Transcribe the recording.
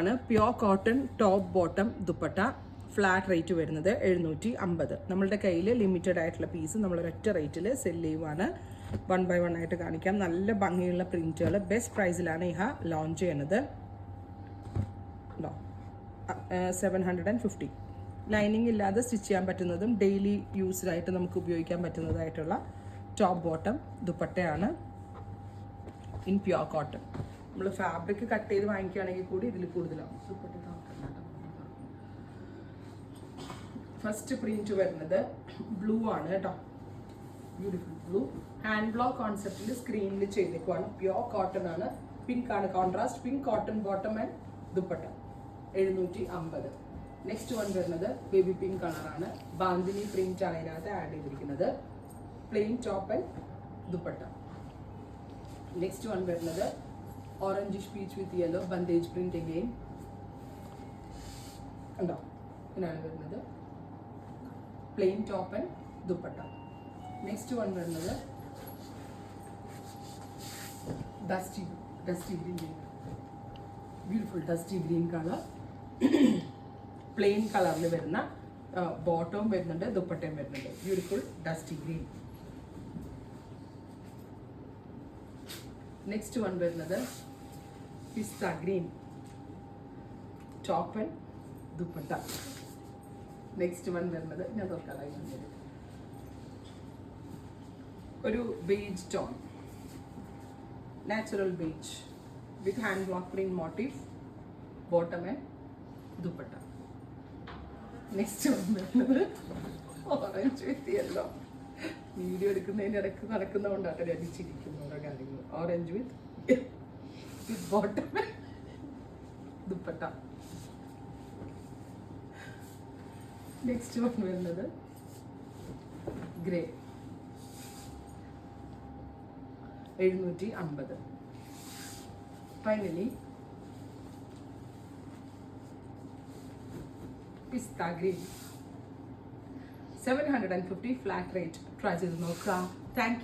ആണ് pure cotton top bottom dupatta. Flat rate വരുന്നത് 750. നമ്മളുടെ കയ്യിൽ ലിമിറ്റഡ് ആയിട്ടുള്ള പീസ് നമ്മൾ ഒരൊറ്റ റേറ്റിൽ സെല് ചെയ്യുവാണ്. 1 by 1 ആയിട്ട് കാണിക്കാം. നല്ല ഭംഗിയുള്ള പ്രിന്റുകൾ ബെസ്റ്റ് പ്രൈസിലാണ് ഇഹ ലോഞ്ച് ചെയ്യുന്നത്. 750. ലൈനിങ് ഇല്ലാതെ സ്റ്റിച്ച് ചെയ്യാൻ പറ്റുന്നതും ഡെയിലി യൂസ്ഡായിട്ട് നമുക്ക് ഉപയോഗിക്കാൻ പറ്റുന്നതായിട്ടുള്ള ടോപ്പ് ബോട്ടം ദുപ്പട്ടയാണ് ഇൻ പ്യോർ കോട്ടൺ. നമ്മൾ ഫാബ്രിക് കട്ട് ചെയ്ത് വാങ്ങിക്കുകയാണെങ്കിൽ കൂടി ഇതിൽ കൂടുതലാവും. ഫസ്റ്റ് പ്രിന്റ് വരുന്നത് ബ്ലൂ ആണ് കേട്ടോ. Beautiful blue. ഹാൻഡ് ബ്ലോക്ക് കോൺസെപ്റ്റിൽ സ്ക്രീനിൽ ചെയ്തേക്കുവാണ്. പ്യോർ കോട്ടൺ ആണ്. പിങ്ക് ആണ് contrast pink. Cotton bottom and dupatta 750. Next one വരുന്നത് ബേബി പിങ്ക് കളറാണ്. ബാന്തിനി പ്രിന്റ് ആണ് ഇതിനകത്ത് ആഡ് ചെയ്തിരിക്കുന്നത്. Plain top and dupatta. Next one വരുന്നത് orangish peach with yellow bandhej print again ഉണ്ടോ. ഇതിനാണ് വരുന്നത് plain top and dupatta. Next one വരുന്നത് dusty green. Beautiful dusty green colour. Plain കളറിൽ വരുന്ന ബോട്ടവും വരുന്നുണ്ട് ദുപ്പട്ടയും വരുന്നുണ്ട്. Beautiful dusty green. Next one വരുന്നത് pista green top and dupatta. Next one വരുന്നത് ഞാൻ തുറക്കാറായി വന്നത് ഒരു beige tone natural beige with hand block print motive bottom and dupatta. Next one വരുന്നത് ഓറഞ്ച് വിത്ത് യെല്ലോ. വീഡിയോ എടുക്കുന്നതിൻ്റെ ഇടയ്ക്ക് നടക്കുന്നതുകൊണ്ടാണ് രചിച്ചിരിക്കുന്ന ഓരോ കാര്യങ്ങൾ. Orange with bottom dupatta. Next one വരുന്നത് ഗ്രേ 750. ഫൈനലി പിസ്ത ഗ്രീൻ 750 ഫ്ലാറ്റ് റേറ്റ്. ട്രൈ ചെയ്ത് നോക്കാം. താങ്ക്